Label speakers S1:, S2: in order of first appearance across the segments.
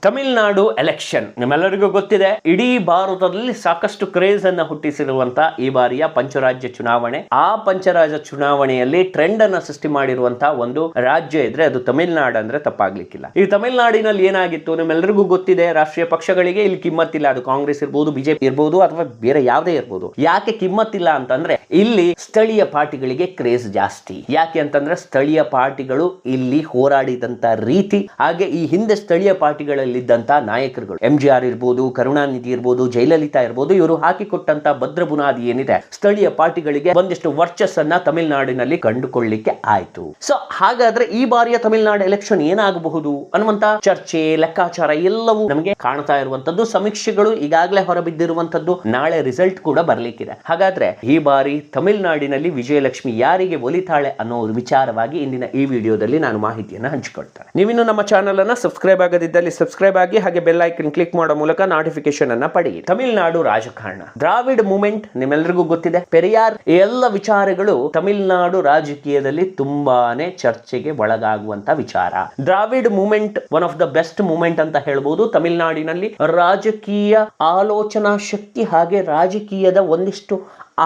S1: Tamil Nadu election ನಿಮ್ಮೆಲ್ಲರಿಗೂ ಗೊತ್ತಿದೆ. ಇಡೀ ಭಾರತದಲ್ಲಿ ಸಾಕಷ್ಟು ಕ್ರೇಜ್ ಅನ್ನ ಹುಟ್ಟಿಸಿರುವಂತ ಈ ಬಾರಿಯ ಪಂಚರಾಜ್ಯ ಚುನಾವಣೆ. ಆ ಪಂಚರಾಜ್ಯ ಚುನಾವಣೆಯಲ್ಲಿ ಟ್ರೆಂಡ್ ಅನ್ನ ಸೃಷ್ಟಿ ಮಾಡಿರುವಂತಹ ಒಂದು ರಾಜ್ಯ ಇದ್ರೆ ಅದು ತಮಿಳುನಾಡು ಅಂದ್ರೆ ತಪ್ಪಾಗ್ಲಿಕ್ಕಿಲ್ಲ. ಈ ತಮಿಳುನಾಡಿನಲ್ಲಿ ಏನಾಗಿತ್ತು ನಿಮ್ಮೆಲ್ಲರಿಗೂ ಗೊತ್ತಿದೆ. ರಾಷ್ಟ್ರೀಯ ಪಕ್ಷಗಳಿಗೆ ಇಲ್ಲಿ ಕಿಮ್ಮತ್ತಿಲ್ಲ. ಅದು ಕಾಂಗ್ರೆಸ್ ಇರ್ಬೋದು, ಬಿಜೆಪಿ ಇರ್ಬೋದು, ಅಥವಾ ಬೇರೆ ಯಾವುದೇ ಇರ್ಬೋದು. ಯಾಕೆ ಕಿಮ್ಮತ್ತಿಲ್ಲ ಅಂತಂದ್ರೆ ಇಲ್ಲಿ ಸ್ಥಳೀಯ ಪಾರ್ಟಿಗಳಿಗೆ ಕ್ರೇಜ್ ಜಾಸ್ತಿ. ಯಾಕೆ ಅಂತಂದ್ರೆ ಸ್ಥಳೀಯ ಪಾರ್ಟಿಗಳು ಇಲ್ಲಿ ಹೋರಾಡಿದಂತ ರೀತಿ, ಹಾಗೆ ಈ ಹಿಂದೆ ಸ್ಥಳೀಯ ಪಾರ್ಟಿಗಳಲ್ಲಿ ನಾಯಕರುಗಳು MGR ಇರ್ಬೋದು, ಕರುಣಾನಿಧಿ ಇರ್ಬೋದು, ಜಯಲಲಿತಾ ಇರ್ಬೋದು, ಇವರು ಹಾಕಿಕೊಟ್ಟಂತ ಭದ್ರ ಬುನಾದಿ ಏನಿದೆ ಸ್ಥಳೀಯ ಪಾರ್ಟಿಗಳಿಗೆ ಒಂದಿಷ್ಟು ವರ್ಚಸ್ಸನ್ನ ತಮಿಳುನಾಡಿನಲ್ಲಿ ಕಂಡುಕೊಳ್ಳಿಕ್ಕೆ ಆಯ್ತು. ಸೊ ಹಾಗಾದ್ರೆ ಈ ಬಾರಿಯ ತಮಿಳುನಾಡು ಎಲೆಕ್ಷನ್ ಏನಾಗಬಹುದು ಅನ್ನುವಂತ ಚರ್ಚೆ, ಲೆಕ್ಕಾಚಾರ ಎಲ್ಲವೂ ನಮಗೆ ಕಾಣ್ತಾ ಇರುವಂತದ್ದು. ಸಮೀಕ್ಷೆಗಳು ಈಗಾಗಲೇ ಹೊರಬಿದ್ದಿರುವಂತದ್ದು. ನಾಳೆ ರಿಸಲ್ಟ್ ಕೂಡ ಬರ್ಲಿಕ್ಕಿದೆ. ಹಾಗಾದ್ರೆ ಈ ಬಾರಿ ತಮಿಳುನಾಡಿನಲ್ಲಿ ವಿಜಯಲಕ್ಷ್ಮಿ ಯಾರಿಗೆ ಒಲಿತಾಳೆ ಅನ್ನೋ ವಿಚಾರವಾಗಿ ಇಂದಿನ ಈ ವಿಡಿಯೋದಲ್ಲಿ ನಾನು ಮಾಹಿತಿಯನ್ನು ಹಂಚಿಕೊಳ್ತೇನೆ. ನೀವಿನ್ನು ನಮ್ಮ ಚಾನೆಲ್ ಅನ್ನ ಸಬ್ಸ್ಕ್ರೈಬ್ ಆಗದಿದ್ದಲ್ಲಿ ಸಬ್ಸ್ಕ್ರೈಬ್ ಆಗಿ, ಹಾಗೆ ಬೆಲ್ ಐಕನ್ ಕ್ಲಿಕ್ ಮಾಡೋ ಮೂಲಕ ನೋಟಿಫಿಕೇಶನ್ ಅನ್ನ ಪಡೆಯಿರಿ. ತಮಿಳುನಾಡು ರಾಜಕಾರಣ, ದ್ರಾವಿಡ್ ಮೂವ್ಮೆಂಟ್ ನಿಮ್ಮೆಲ್ಲರಿಗೂ ಗೊತ್ತಿದೆ. ಪೆರಿಯಾರ್, ಎಲ್ಲ ವಿಚಾರಗಳು ತಮಿಳುನಾಡು ರಾಜಕೀಯದಲ್ಲಿ ತುಂಬಾನೇ ಚರ್ಚೆಗೆ ಒಳಗಾಗುವಂತ ವಿಚಾರ. Dravid movement one of the best movement ಅಂತ ಹೇಳ್ಬೋದು. ತಮಿಳುನಾಡಿನಲ್ಲಿ ರಾಜಕೀಯ ಆಲೋಚನಾ ಶಕ್ತಿ ಹಾಗೆ ರಾಜಕೀಯದ ಒಂದಿಷ್ಟು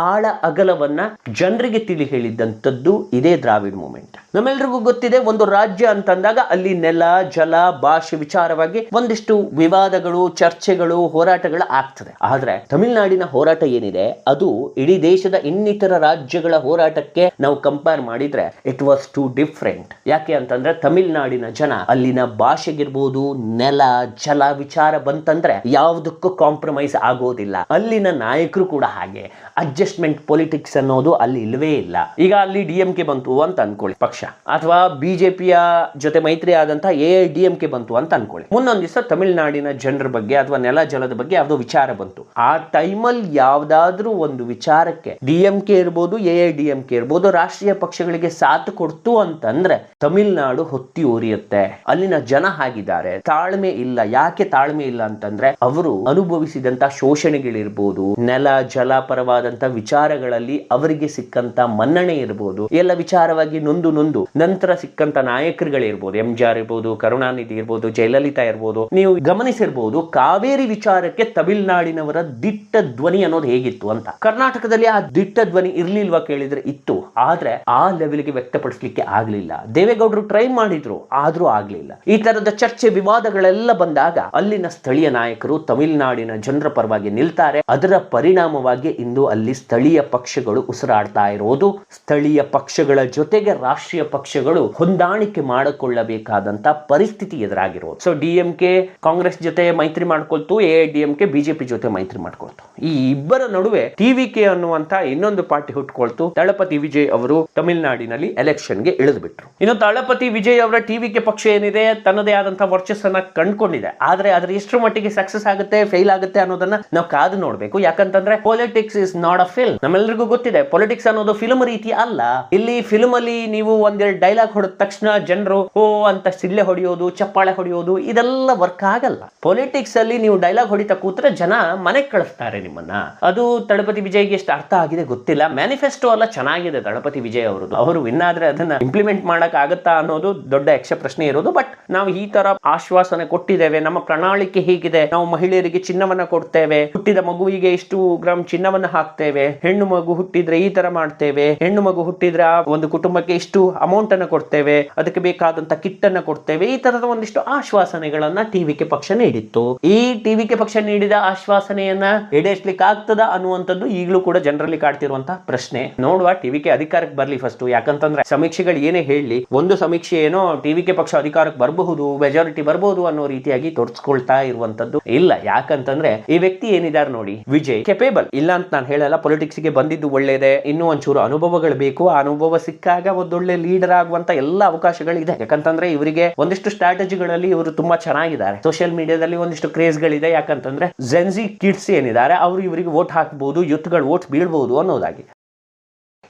S1: ಆಳ ಅಗಲವನ್ನ ಜನರಿಗೆ ತಿಳಿ ಹೇಳಿದ್ದಂಥದ್ದು ಇದೇ ದ್ರಾವಿಡ್ ಮೂವ್ಮೆಂಟ್. ನಮ್ಮೆಲ್ಲರಿಗೂ ಗೊತ್ತಿದೆ, ಒಂದು ರಾಜ್ಯ ಅಂತಂದಾಗ ಅಲ್ಲಿ ನೆಲ, ಜಲ, ಭಾಷೆ ವಿಚಾರವಾಗಿ ಒಂದಿಷ್ಟು ವಿವಾದಗಳು, ಚರ್ಚೆಗಳು, ಹೋರಾಟಗಳು ಆಗ್ತದೆ. ಆದ್ರೆ ತಮಿಳುನಾಡಿನ ಹೋರಾಟ ಏನಿದೆ ಅದು ಇಡೀ ದೇಶದ ಇನ್ನಿತರ ರಾಜ್ಯಗಳ ಹೋರಾಟಕ್ಕೆ ನಾವು ಕಂಪೇರ್ ಮಾಡಿದ್ರೆ ಇಟ್ ವಾಸ್ ಟು ಡಿಫ್ರೆಂಟ್. ಯಾಕೆ ಅಂತಂದ್ರೆ ತಮಿಳುನಾಡಿನ ಜನ ಅಲ್ಲಿನ ಭಾಷೆಗಿರ್ಬೋದು, ನೆಲ, ಜಲ ವಿಚಾರ ಬಂತಂದ್ರೆ ಯಾವುದಕ್ಕೂ ಕಾಂಪ್ರಮೈಸ್ ಆಗೋದಿಲ್ಲ. ಅಲ್ಲಿನ ನಾಯಕರು ಕೂಡ ಹಾಗೆ. ಅಡ್ಜಸ್ಟ್ಮೆಂಟ್ ಪೊಲಿಟಿಕ್ಸ್ ಅನ್ನೋದು ಅಲ್ಲಿ ಇಲ್ಲವೇ ಇಲ್ಲ. ಈಗ ಅಲ್ಲಿ DMK ಬಂತು ಅಂತ ಅನ್ಕೊಳ್ಳಿ ಪಕ್ಷ, ಅಥವಾ ಬಿಜೆಪಿಯ ಜೊತೆ ಮೈತ್ರಿ ಆದಂತ AIDMK ಬಂತು ಅಂತ ಅನ್ಕೊಳ್ಳಿ. ಮುಂದೊಂದು ದಿವಸ ತಮಿಳುನಾಡಿನ ಜನರ ಬಗ್ಗೆ ಅಥವಾ ನೆಲ ಜಲದ ಬಗ್ಗೆ ಯಾವ್ದೋ ವಿಚಾರ ಬಂತು. ಆ ಟೈಮಲ್ಲಿ ಯಾವ್ದಾದ್ರೂ ಒಂದು ವಿಚಾರಕ್ಕೆ DMK ಇರ್ಬೋದು, AIDMK ಇರ್ಬೋದು, ರಾಷ್ಟ್ರೀಯ ಪಕ್ಷಗಳಿಗೆ ಸಾಥ್ ಕೊಡ್ತು ಅಂತಂದ್ರೆ ತಮಿಳುನಾಡು ಹೊತ್ತಿ ಉರಿಯುತ್ತೆ. ಅಲ್ಲಿನ ಜನ ಹಾಗಿದ್ದಾರೆ, ತಾಳ್ಮೆ ಇಲ್ಲ. ಯಾಕೆ ತಾಳ್ಮೆ ಇಲ್ಲ ಅಂತಂದ್ರೆ ಅವರು ಅನುಭವಿಸಿದಂತ ಶೋಷಣೆಗಳಿರ್ಬೋದು, ನೆಲ ಜಲ ಪರವಾದಂತ ವಿಚಾರಗಳಲ್ಲಿ ಅವರಿಗೆ ಸಿಕ್ಕಂತ ಮನ್ನಣೆ ಇರ್ಬೋದು, ಎಲ್ಲ ವಿಚಾರವಾಗಿ ನೊಂದು ನಂತರ ಸಿಕ್ಕಂತ ನಾಯಕರುಗಳಿರ್ಬೋದು, MGR ಇರ್ಬೋದು, ಕರುಣಾನಿಧಿ ಇರ್ಬೋದು, ಜಯಲಲಿತಾ ಇರ್ಬೋದು. ನೀವು ಗಮನಿಸಿರ್ಬೋದು ಕಾವೇರಿ ವಿಚಾರಕ್ಕೆ ತಮಿಳುನಾಡಿನವರ ದಿಟ್ಟ ಧ್ವನಿ ಅನ್ನೋದು ಹೇಗಿತ್ತು ಅಂತ. ಕರ್ನಾಟಕದಲ್ಲಿ ಆ ದಿಟ್ಟ ಧ್ವನಿ ಇರ್ಲಿಲ್ವಾ ಕೇಳಿದ್ರೆ ಇತ್ತು, ಆದ್ರೆ ಆ ಲೆವೆಲ್ಗೆ ವ್ಯಕ್ತಪಡಿಸಲಿಕ್ಕೆ ಆಗ್ಲಿಲ್ಲ. ದೇವೇಗೌಡರು ಟ್ರೈ ಮಾಡಿದ್ರು, ಆದ್ರೂ ಆಗ್ಲಿಲ್ಲ. ಈ ತರದ ಚರ್ಚೆ ವಿವಾದಗಳೆಲ್ಲ ಬಂದಾಗ ಅಲ್ಲಿನ ಸ್ಥಳೀಯ ನಾಯಕರು ತಮಿಳುನಾಡಿನ ಜನರ ಪರವಾಗಿ ನಿಲ್ತಾರೆ. ಅದರ ಪರಿಣಾಮವಾಗಿ ಇಂದು ಅಲ್ಲಿ ಸ್ಥಳೀಯ ಪಕ್ಷಗಳು ಉಸಿರಾಡ್ತಾ ಇರೋದು. ಸ್ಥಳೀಯ ಪಕ್ಷಗಳ ಜೊತೆಗೆ ರಾಷ್ಟ್ರೀಯ ಪಕ್ಷಗಳು ಹೊಂದಾಣಿಕೆ ಮಾಡಿಕೊಳ್ಳಬೇಕಾದಂತ ಪರಿಸ್ಥಿತಿ ಎದುರಾಗಿರೋದು. ಸೊ DMK ಕಾಂಗ್ರೆಸ್ ಜೊತೆ ಮೈತ್ರಿ ಮಾಡ್ಕೊಳ್ತು, AIDMK ಬಿಜೆಪಿ ಜೊತೆ ಮೈತ್ರಿ ಮಾಡ್ಕೊಳ್ತು. ಈ ಇಬ್ಬರ ನಡುವೆ TVK ಅನ್ನುವಂತ ಇನ್ನೊಂದು ಪಾರ್ಟಿ ಹುಟ್ಟುಕೊಳ್ತು. ದಳಪತಿ ವಿಜಯ್ ಅವರು ತಮಿಳುನಾಡಿನಲ್ಲಿ ಎಲೆಕ್ಷನ್ಗೆ ಇಳಿದು ಬಿಟ್ರು. ಇನ್ನು ದಳಪತಿ ವಿಜಯ್ ಅವರ TVK ಪಕ್ಷ ಏನಿದೆ ತನ್ನದೇ ಆದಂತಹ ವರ್ಚಸ್ಸನ್ನ ಕಂಡುಕೊಂಡಿದೆ. ಆದ್ರೆ ಅದ್ರ ಎಷ್ಟು ಮಟ್ಟಿಗೆ ಸಕ್ಸಸ್ ಆಗುತ್ತೆ, ಫೇಲ್ ಆಗುತ್ತೆ ಅನ್ನೋದನ್ನ ನಾವು ಕಾದು ನೋಡ್ಬೇಕು. ಯಾಕಂತಂದ್ರೆ politics is not a film. ನಮ್ಮೆಲ್ಲರಿಗೂ ಗೊತ್ತಿದೆ, ಪೊಲಿಟಿಕ್ಸ್ ಅನ್ನೋದು ಫಿಲ್ಮ್ ರೀತಿ ಅಲ್ಲ. ಇಲ್ಲಿ ಫಿಲ್ಮ್ ಅಲ್ಲಿ ನೀವು ಒಂದೆರಡು ಡೈಲಾಗ್ ಹೊಡೆದ ತಕ್ಷಣ ಜನರು ಓ ಅಂತ ಸಿಳ್ಳೆ ಹೊಡೆಯೋದು, ಚಪ್ಪಾಳೆ ಹೊಡೆಯೋದು ಇದೆಲ್ಲ ವರ್ಕ್ ಆಗಲ್ಲ. ಪೊಲಿಟಿಕ್ಸ್ ಅಲ್ಲಿ ನೀವು ಡೈಲಾಗ್ ಹೊಡಿತಾ ಕೂತ್ರೆ ಜನ ಮನೆಗೆ ಕಳಿಸ್ತಾರೆ ನಿಮ್ಮನ್ನ. ಅದು ದಳಪತಿ ವಿಜಯ್ಗೆ ಎಷ್ಟು ಅರ್ಥ ಆಗಿದೆ ಗೊತ್ತಿಲ್ಲ. ಮ್ಯಾನಿಫೆಸ್ಟೋ ಎಲ್ಲ ಚೆನ್ನಾಗಿದೆ ದಳಪತಿ ವಿಜಯ್ ಅವರದ್ದು. ಅವರು ವಿನ್ ಆದ್ರೆ ಅದನ್ನ ಇಂಪ್ಲಿಮೆಂಟ್ ಮಾಡಕ್ ಆಗತ್ತಾ ಅನ್ನೋದು ದೊಡ್ಡ ಯಕ್ಷ ಪ್ರಶ್ನೆ ಇರೋದು. ಬಟ್ ನಾವು ಈ ತರ ಆಶ್ವಾಸನೆ ಕೊಟ್ಟಿದ್ದೇವೆ, ನಮ್ಮ ಪ್ರಣಾಳಿಕೆ ಹೀಗಿದೆ, ನಾವು ಮಹಿಳೆಯರಿಗೆ ಚಿನ್ನವನ್ನ ಕೊಡ್ತೇವೆ, ಹುಟ್ಟಿದ ಮಗುವಿಗೆ ಇಷ್ಟು ಗ್ರಾಮ್ ಚಿನ್ನವನ್ನ ಹಾಕ್ತೇವೆ, ಹೆಣ್ಣು ಮಗು ಹುಟ್ಟಿದ್ರೆ ಈ ತರ ಮಾಡ್ತೇವೆ, ಹೆಣ್ಣು ಮಗು ಹುಟ್ಟಿದ್ರೆ ಒಂದು ಕುಟುಂಬಕ್ಕೆ ಇಷ್ಟು ಅಮೌಂಟ್ ಅನ್ನ ಕೊಡ್ತೇವೆ, ಅದಕ್ಕೆ ಬೇಕಾದಂತ ಕಿಟ್ ಅನ್ನ ಕೊಡ್ತೇವೆ, ಈ ತರದ ಒಂದಿಷ್ಟು ಆಶ್ವಾಸನೆಗಳನ್ನ TVK ಪಕ್ಷ ನೀಡಿತ್ತು. ಈ TVK ಪಕ್ಷ ನೀಡಿದ ಆಶ್ವಾಸನೆಯನ್ನ ಈಡೇರಿಸಲಿಕ್ಕೆ ಆಗ್ತದ ಅನ್ನುವಂಥದ್ದು ಈಗಲೂ ಕೂಡ ಜನರಲ್ಲಿ ಕಾಡ್ತಿರುವಂತಹ ಪ್ರಶ್ನೆ. ನೋಡುವ, TVK ಅಧಿಕಾರಕ್ಕೆ ಬರ್ಲಿ ಫಸ್ಟ್. ಯಾಕಂತಂದ್ರೆ ಸಮೀಕ್ಷೆಗಳು ಏನೇ ಹೇಳಿ, ಒಂದು ಸಮೀಕ್ಷೆ ಏನೋ TVK ಪಕ್ಷ ಅಧಿಕಾರಕ್ಕೆ ಬರಬಹುದು, ಮೆಜಾರಿಟಿ ಬರಬಹುದು ಅನ್ನೋ ರೀತಿಯಾಗಿ ತೋರಿಸ್ಕೊಳ್ತಾ ಇರುವಂತದ್ದು ಇಲ್ಲ. ಯಾಕಂತಂದ್ರೆ ಈ ವ್ಯಕ್ತಿ ಏನಿದ್ದಾರೆ ನೋಡಿ, ವಿಜಯ್ ಕೆಪೇಬಲ್ ಇಲ್ಲ ಅಂತ ನಾನು ಹೇಳಲ್ಲ. ಪೊಲಿಟಿಕ್ಸ್ ಗೆ ಬಂದಿದ್ದು ಒಳ್ಳೇದೇ, ಇನ್ನೂ ಒಂಚೂರು ಅನುಭವಗಳು ಬೇಕು. ಆ ಅನುಭವ ಸಿಕ್ಕಾಗ ಒಂದೊಳ್ಳೆ ಲೀಡರ್ ಆಗುವಂತ ಎಲ್ಲ ಅವಕಾಶಗಳಿದೆ. ಯಾಕಂತಂದ್ರೆ ಇವರಿಗೆ ಒಂದಿಷ್ಟು ಸ್ಟ್ರಾಟಜಿಗಳಲ್ಲಿ ಇವರು ತುಂಬಾ ಚೆನ್ನಾಗಿದ್ದಾರೆ. ಸೋಷಿಯಲ್ ಮೀಡಿಯಾದಲ್ಲಿ ಒಂದಿಷ್ಟು ಕ್ರೇಜ್ ಗಳಿದೆ. ಯಾಕಂತಂದ್ರೆ ಜೆನ್ಜಿ ಕಿಡ್ಸ್ ಏನಿದ್ದಾರೆ ಅವರು ಇವರಿಗೆ ವೋಟ್ ಹಾಕಬಹುದು, ಯೂತ್ಗಳು ವೋಟ್ ಬೀಳ್ಬಹುದು ಅನ್ನೋದಾಗಿ.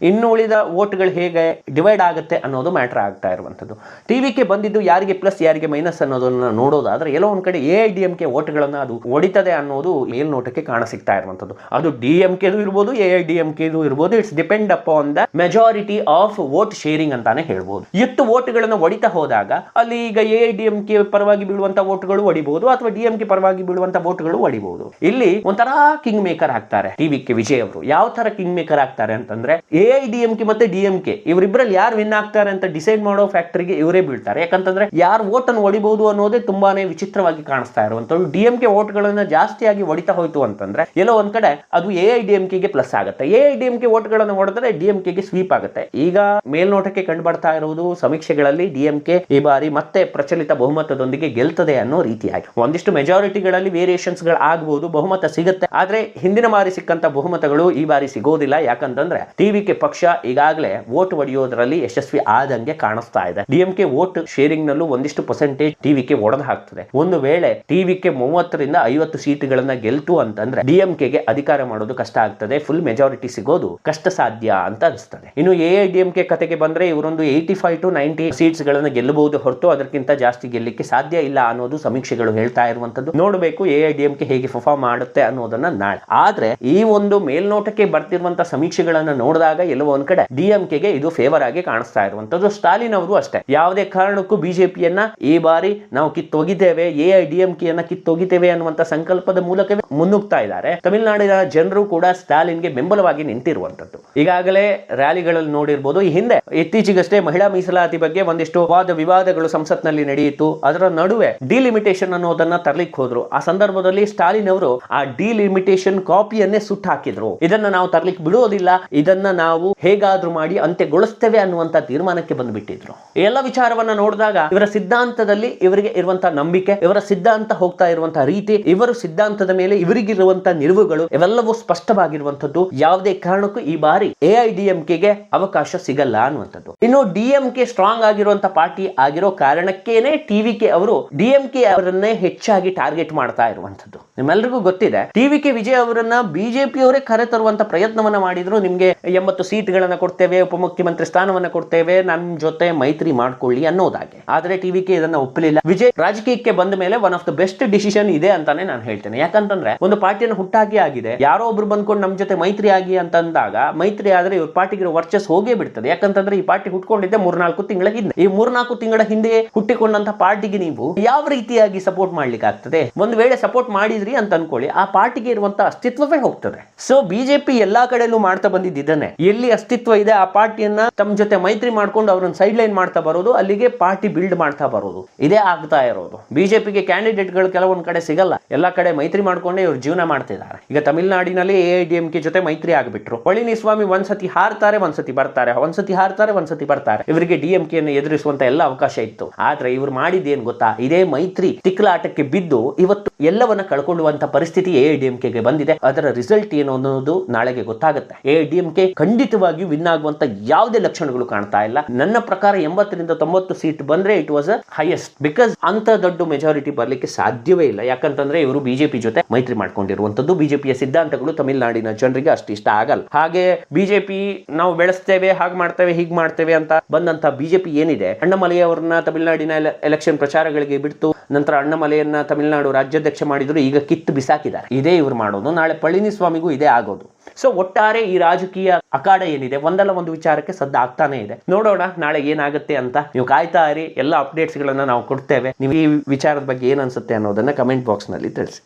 S1: ಇನ್ನು ಉಳಿದ ವೋಟ್ಗಳು ಹೇಗೆ ಡಿವೈಡ್ ಆಗುತ್ತೆ ಅನ್ನೋದು ಮ್ಯಾಟರ್ ಆಗ್ತಾ ಇರುವಂಥದ್ದು. ಟಿವಿಗೆ ಬಂದಿದ್ದು ಯಾರಿಗೆ ಪ್ಲಸ್ ಯಾರಿಗೆ ಮೈನಸ್ ಅನ್ನೋದನ್ನ ನೋಡೋದಾದ್ರೆ ಎಲ್ಲೋ ಒಂದ್ ಕಡೆ AIDMK ವೋಟ್ಗಳನ್ನ ಅದು ಹೊಡಿತದೆ ಅನ್ನೋದು ಮೇಲ್ನೋಟಕ್ಕೆ ಕಾಣಸಿಗ್ತಾ ಇರುವಂಥದ್ದು. ಅದು DMKದು ಇರ್ಬೋದು, AIDMKದು ಇರ್ಬೋದು. It's depend upon the majority of vote sharing ಅಂತಾನೆ ಹೇಳ್ಬೋದು. ಎಷ್ಟು ವೋಟ್ಗಳನ್ನ ಹೊಡಿತಾ ಹೋದಾಗ ಅಲ್ಲಿ ಈಗ AIDMK ಪರವಾಗಿ ಬೀಳುವಂತ ವೋಟ್ಗಳು ಹೊಡಿಬಹುದು ಅಥವಾ DMK ಪರವಾಗಿ ಬೀಳುವಂತ ವೋಟ್ಗಳು ಹೊಡಿಬಹುದು. ಇಲ್ಲಿ ಒಂಥರ ಕಿಂಗ್ ಮೇಕರ್ ಆಗ್ತಾರೆ ಟಿವಿಕೆ ವಿಜಯ್ ಅವರು. ಯಾವ ತರ ಕಿಂಗ್ ಮೇಕರ್ ಆಗ್ತಾರೆ ಅಂತಂದ್ರೆ AIDMK ಮತ್ತೆ DMK ಇವರಿಬ್ಬರಲ್ಲಿ ಯಾರು ವಿನ್ ಆಗ್ತಾರೆ ಅಂತ ಡಿಸೈಡ್ ಮಾಡೋ ಫ್ಯಾಕ್ಟರಿಗೆ ಇವರೇ ಬೀಳ್ತಾರೆ. ಯಾಕಂತಂದ್ರೆ ಯಾರು ವೋಟ್ ಅನ್ನು ಹೊಡಿಬಹುದು ಅನ್ನೋದೇ ತುಂಬಾನೇ ವಿಚಿತ್ರವಾಗಿ ಕಾಣಿಸ್ತಾ ಇರುವಂತದ್ದು. DMK ವೋಟ್ಗಳನ್ನ ಜಾಸ್ತಿಯಾಗಿ ಹೊಡಿತಾ ಹೋಯ್ತು ಅಂತಂದ್ರೆ ಎಲ್ಲೋ ಒಂದ್ ಕಡೆ ಅದು AIDMK ಗೆ ಪ್ಲಸ್ ಆಗುತ್ತೆ. AIDMK ವೋಟ್ಗಳನ್ನು ಹೊಡೆದ್ರೆ DMK ಗೆ ಸ್ವೀಪ್ ಆಗುತ್ತೆ. ಈಗ ಮೇಲ್ನೋಟಕ್ಕೆ ಕಂಡು ಬರ್ತಾ ಇರುವುದು ಸಮೀಕ್ಷೆಗಳಲ್ಲಿ DMK ಈ ಬಾರಿ ಮತ್ತೆ ಪ್ರಚಲಿತ ಬಹುಮತದೊಂದಿಗೆ ಗೆಲ್ತದೆ ಅನ್ನೋ ರೀತಿಯಾಗಿ. ಒಂದಿಷ್ಟು ಮೆಜಾರಿಟಿಗಳಲ್ಲಿ ವೇರಿಯೇಷನ್ಸ್ ಗಳು ಆಗಬಹುದು, ಬಹುಮತ ಸಿಗುತ್ತೆ. ಆದ್ರೆ ಹಿಂದಿನ ಬಾರಿ ಸಿಕ್ಕಂತ ಬಹುಮತಗಳು ಈ ಬಾರಿ ಸಿಗೋದಿಲ್ಲ. ಯಾಕಂತಂದ್ರೆ ಟಿವಿಕೆ ಪಕ್ಷ ಈಗಾಗಲೇ ವೋಟ್ ಹೊಡೆಯೋದ್ರಲ್ಲಿ ಯಶಸ್ವಿ ಆದಂಗೆ ಕಾಣಿಸ್ತಾ ಇದೆ. DMK ವೋಟ್ ಶೇರಿಂಗ್ ನಲ್ಲೂ ಒಂದಿಷ್ಟು ಪರ್ಸೆಂಟೇಜ್ ಟಿವಿಕೆ ಒಡೆದು ಹಾಕ್ತದೆ. ಒಂದು ವೇಳೆ ಟಿವಿಕೆ 30 ರಿಂದ 50 ಸೀಟ್ಗಳನ್ನ ಗೆಲ್ತು ಅಂತಂದ್ರೆ DMK ಗೆ ಅಧಿಕಾರ ಮಾಡೋದು ಕಷ್ಟ ಆಗ್ತದೆ. ಫುಲ್ ಮೆಜಾರಿಟಿ ಸಿಗೋದು ಕಷ್ಟ ಸಾಧ್ಯ ಅಂತ ಅನಿಸ್ತದೆ. ಇನ್ನು AIDMK ಕತೆಗೆ ಬಂದ್ರೆ ಇವರೊಂದು 85 to 90 ಸೀಟ್ಸ್ ಗಳನ್ನ ಗೆಲ್ಲಬಹುದು ಹೊರತು ಅದಕ್ಕಿಂತ ಜಾಸ್ತಿ ಗೆಲ್ಲಲಿಕ್ಕೆ ಸಾಧ್ಯ ಇಲ್ಲ ಅನ್ನೋದು ಸಮೀಕ್ಷೆಗಳು ಹೇಳ್ತಾ ಇರುವಂತದ್ದು. ನೋಡಬೇಕು AIDMK ಹೇಗೆ ಪರ್ಫಾರ್ಮ್ ಮಾಡುತ್ತೆ ಅನ್ನೋದನ್ನ ನಾಳೆ. ಆದ್ರೆ ಈ ಒಂದು ಮೇಲ್ನೋಟಕ್ಕೆ ಬರ್ತಿರುವಂತ ಸಮೀಕ್ಷೆಗಳನ್ನ ನೋಡಿದಾಗ ಎಲ್ಲೋ ಒಂದ್ ಕಡೆ DMK ಗೆ ಇದು ಫೇವರ್ ಆಗಿ ಕಾಣಿಸ್ತಾ ಇರುವಂತದ್ದು. ಸ್ಟಾಲಿನ್ ಅವರು ಅಷ್ಟೇ ಯಾವುದೇ ಕಾರಣಕ್ಕೂ ಬಿಜೆಪಿಯನ್ನ ಈ ಬಾರಿ ನಾವು ಕಿತ್ತೊಗಿದ್ದೇವೆ, AIDMK ಯನ್ನ ಕಿತ್ತೊಗಿತೇವೆ ಅನ್ನುವಂತ ಸಂಕಲ್ಪದ ಮೂಲಕವೇ ಮುನ್ನುಗ್ತಾ ಇದ್ದಾರೆ. ತಮಿಳುನಾಡಿನ ಜನರು ಕೂಡ ಸ್ಟಾಲಿನ್ಗೆ ಬೆಂಬಲವಾಗಿ ನಿಂತಿರುವಂತದ್ದು. ಈಗಾಗಲೇ ರ್ಯಾಲಿಗಳಲ್ಲಿ ನೋಡಿರ್ಬೋದು. ಈ ಹಿಂದೆ ಇತ್ತೀಚೆಗಷ್ಟೇ ಮಹಿಳಾ ಮೀಸಲಾತಿ ಬಗ್ಗೆ ಒಂದಿಷ್ಟು ವಾದ ವಿವಾದಗಳು ಸಂಸತ್ನಲ್ಲಿ ನಡೆಯಿತು. ಅದರ ನಡುವೆ ಡಿಲಿಮಿಟೇಷನ್ ಅನ್ನೋದನ್ನ ತರಲಿಕ್ಕೆ ಹೋದ್ರು. ಆ ಸಂದರ್ಭದಲ್ಲಿ ಸ್ಟಾಲಿನ್ ಅವರು ಆ ಡಿಲಿಮಿಟೇಷನ್ ಕಾಪಿಯನ್ನೇ ಸುಟ್ಟು ಹಾಕಿದ್ರು. ಇದನ್ನ ನಾವು ತರಲಿಕ್ಕೆ ಬಿಡೋದಿಲ್ಲ, ಇದನ್ನ ನಾವು ಹೇಗಾದ್ರೂ ಮಾಡಿ ಅಂತ್ಯಗೊಳಿಸ್ತೇವೆ ಅನ್ನುವಂತ ತೀರ್ಮಾನಕ್ಕೆ ಬಂದ್ಬಿಟ್ಟಿದ್ರು. ಎಲ್ಲ ವಿಚಾರವನ್ನ ನೋಡಿದಾಗ ಇವರ ಸಿದ್ಧಾಂತದಲ್ಲಿ ಇವರಿಗೆ ಇರುವಂತಹ ನಂಬಿಕೆ, ಇವರ ಸಿದ್ಧಾಂತ ಹೋಗ್ತಾ ಇರುವಂತಹ ರೀತಿ, ಇವರ ಸಿದ್ಧಾಂತದ ಮೇಲೆ ಇವರಿಗಿರುವಂತಹ ನಿಲುವುಗಳು ಇವೆಲ್ಲವೂ ಸ್ಪಷ್ಟವಾಗಿರುವಂತದ್ದು. ಯಾವುದೇ ಕಾರಣಕ್ಕೂ ಈ ಬಾರಿ AIDMK ಗೆ ಅವಕಾಶ ಸಿಗಲ್ಲ ಅನ್ನುವಂಥದ್ದು. ಇನ್ನು DMK ಸ್ಟ್ರಾಂಗ್ ಆಗಿರುವಂತಹ ಪಾರ್ಟಿ ಆಗಿರೋ ಕಾರಣಕ್ಕೇನೆ ಟಿವಿಕೆ ಅವರು DMK ಅವರನ್ನೇ ಹೆಚ್ಚಾಗಿ ಟಾರ್ಗೆಟ್ ಮಾಡ್ತಾ ಇರುವಂತದ್ದು. ನಿಮ್ಮೆಲ್ಲರಿಗೂ ಗೊತ್ತಿದೆ ಟಿವಿಕೆ ವಿಜಯ್ ಅವರನ್ನ ಬಿಜೆಪಿ ಅವರೇ ಕರೆ ತರುವಂತ ಪ್ರಯತ್ನವನ್ನ ಮಾಡಿದ್ರು. ನಿಮ್ಗೆ 80 ಸೀಟ್ಗಳನ್ನ ಕೊಡ್ತೇವೆ, ಉಪಮುಖ್ಯಮಂತ್ರಿ ಸ್ಥಾನವನ್ನ ಕೊಡ್ತೇವೆ, ನನ್ನ ಜೊತೆ ಮೈತ್ರಿ ಮಾಡ್ಕೊಳ್ಳಿ ಅನ್ನೋದಾಗೆ. ಆದ್ರೆ ಟಿವಿಕೆ ಇದನ್ನ ಒಪ್ಪಲಿಲ್ಲ. ವಿಜಯ್ ರಾಜಕೀಯಕ್ಕೆ ಬಂದ ಮೇಲೆ one of the best decision ಇದೆ ಅಂತಾನೆ ನಾನು ಹೇಳ್ತೇನೆ. ಯಾಕಂತಂದ್ರೆ ಒಂದು ಪಾರ್ಟಿಯನ್ನು ಹುಟ್ಟಾಗಿ ಆಗಿದೆ, ಯಾರೋ ಒಬ್ರು ಬಂದ್ಕೊಂಡು ನಮ್ ಜೊತೆ ಮೈತ್ರಿ ಆಗಿ ಅಂತಂದಾಗ ಮೈತ್ರಿ ಆದ್ರೆ ಇವ್ರ ಪಾರ್ಟಿಗೆ ವರ್ಚಸ್ ಹೋಗೇ ಬಿಡ್ತದೆ. ಯಾಕಂತಂದ್ರೆ ಈ ಪಾರ್ಟಿ ಹುಟ್ಕೊಂಡಿದ್ದೆ 3-4 ತಿಂಗಳ ಹಿಂದೆ. ಈ 3-4 ತಿಂಗಳ ಹಿಂದೆ ಹುಟ್ಟಿಕೊಂಡಂತ ಪಾರ್ಟಿಗೆ ನೀವು ಯಾವ ರೀತಿಯಾಗಿ ಸಪೋರ್ಟ್ ಮಾಡ್ಲಿಕ್ಕೆ ಆಗ್ತದೆ? ಒಂದು ವೇಳೆ ಸಪೋರ್ಟ್ ಮಾಡಿದ್ರಿ ಅಂತ ಅನ್ಕೊಳ್ಳಿ, ಆ ಪಾರ್ಟಿಗೆ ಇರುವಂತ ಅಸ್ತಿತ್ವವೇ ಹೋಗ್ತದೆ. ಸೊ ಬಿಜೆಪಿ ಎಲ್ಲಾ ಕಡೆಯಲ್ಲೂ ಮಾಡ್ತಾ ಬಂದಿದ್ದಾನೆ. ಎಲ್ಲಿ ಅಸ್ತಿತ್ವ ಇದೆ ಆ ಪಾರ್ಟಿಯನ್ನ ತಮ್ಮ ಜೊತೆ ಮೈತ್ರಿ ಮಾಡ್ಕೊಂಡು ಅವ್ರನ್ನ ಸೈಡ್ ಲೈನ್ ಮಾಡ್ತಾ ಬರೋದು, ಅಲ್ಲಿಗೆ ಪಾರ್ಟಿ ಬಿಲ್ಡ್ ಮಾಡ್ತಾ ಬರೋದು, ಇದೇ ಆಗ್ತಾ ಇರೋದು. ಬಿಜೆಪಿಗೆ ಕ್ಯಾಂಡಿಡೇಟ್ ಗಳು ಕೆಲವೊಂದ್ ಕಡೆ ಸಿಗಲ್ಲ, ಎಲ್ಲಾ ಕಡೆ ಮೈತ್ರಿ ಮಾಡ್ಕೊಂಡೆ ಇವ್ರು ಜೀವನ ಮಾಡ್ತಿದ್ದಾರೆ. ಈಗ ತಮಿಳುನಾಡಿನಲ್ಲಿ AIDMK ಜೊತೆ ಮೈತ್ರಿ ಆಗ್ಬಿಟ್ರು. ಪಳನಿಸ್ವಾಮಿ ಒಂದ್ಸತಿ ಹಾರ್ತಾರೆ, ಒಂದ್ಸತಿ ಬರ್ತಾರೆ, ಒಂದ್ಸತಿ ಹಾರ್ತಾರೆ, ಒಂದ್ಸತಿ ಬರ್ತಾರೆ. ಇವರಿಗೆ DMK ಯನ್ನು ಎದುರಿಸುವಂತ ಎಲ್ಲ ಅವಕಾಶ ಇತ್ತು. ಆದ್ರೆ ಇವ್ರು ಮಾಡಿದ್ದೇನ್ ಗೊತ್ತಾ? ಇದೇ ಮೈತ್ರಿ ತಿಕ್ಲಾಟಕ್ಕೆ ಬಿದ್ದು ಇವತ್ತು ಎಲ್ಲವನ್ನ ಕಳ್ಕೊಳ್ಳುವಂತ ಪರಿಸ್ಥಿತಿ AIDMK ಗೆ ಬಂದಿದೆ. ಅದರ ರಿಸಲ್ಟ್ ಏನು ಅನ್ನೋದು ನಾಳೆಗೆ ಗೊತ್ತಾಗುತ್ತೆ. AIDMK ಖಂಡಿತವಾಗಿಯೂ ವಿನ್ ಆಗುವಂತ ಯಾವುದೇ ಲಕ್ಷಣಗಳು ಕಾಣ್ತಾ ಇಲ್ಲ. ನನ್ನ ಪ್ರಕಾರ 80 ರಿಂದ 90 ಸೀಟ್ ಬಂದ್ರೆ ಇಟ್ ವಾಸ್ ಹೈಯೆಸ್ಟ್. ಬಿಕಾಸ್ ಅಂತ ದೊಡ್ಡ ಮೆಜಾರಿಟಿ ಬರ್ಲಿಕ್ಕೆ ಸಾಧ್ಯವೇ ಇಲ್ಲ. ಯಾಕಂತಂದ್ರೆ ಇವರು ಬಿಜೆಪಿ ಜೊತೆ ಮೈತ್ರಿ ಮಾಡ್ಕೊಂಡಿರುವಂತದ್ದು. ಬಿಜೆಪಿಯ ಸಿದ್ಧಾಂತಗಳು ತಮಿಳುನಾಡಿನ ಜನರಿಗೆ ಅಷ್ಟು ಇಷ್ಟ ಆಗಲ್ಲ. ಹಾಗೆ ಬಿಜೆಪಿ ನಾವು ಬೆಳೆಸ್ತೇವೆ, ಹಾಗೆ ಮಾಡ್ತೇವೆ, ಹೀಗೆ ಮಾಡ್ತೇವೆ ಅಂತ ಬಂದಂತ ಬಿಜೆಪಿ ಏನಿದೆ, ಅಣ್ಣಾಮಲೈ ಅವರನ್ನ ತಮಿಳುನಾಡಿನ ಎಲೆಕ್ಷನ್ ಪ್ರಚಾರಗಳಿಗೆ ಬಿಡ್ತು, ನಂತರ ಅಣ್ಣಾಮಲೈಯನ್ನ ತಮಿಳುನಾಡು ರಾಜ್ಯಾಧ್ಯಕ್ಷ ಮಾಡಿದ್ರು, ಈಗ ಕಿತ್ತು ಬಿಸಾಕಿದ್ದಾರೆ. ಇದೇ ಇವ್ರು ಮಾಡೋದು. ನಾಳೆ ಪಳನಿಸ್ವಾಮಿಗೂ ಇದೇ ಆಗೋದು. ಸೊ ಒಟ್ಟಾರೆ ಈ ರಾಜಕೀಯ ಅಖಾಡ ಏನಿದೆ ಒಂದಲ್ಲ ಒಂದು ವಿಚಾರಕ್ಕೆ ಸದ್ದ ಆಗ್ತಾನೆ ಇದೆ. ನೋಡೋಣ ನಾಳೆ ಏನಾಗುತ್ತೆ ಅಂತ. ನೀವು ಕಾಯ್ತಾ ಇರಿ, ಎಲ್ಲ ಅಪ್ಡೇಟ್ಸ್ ಗಳನ್ನ ನಾವು ಕೊಡ್ತೇವೆ. ನೀವು ಈ ವಿಚಾರದ ಬಗ್ಗೆ ಏನ್ ಅನ್ಸುತ್ತೆ ಅನ್ನೋದನ್ನ ಕಮೆಂಟ್ ಬಾಕ್ಸ್ ನಲ್ಲಿ ತಿಳಿಸಿ.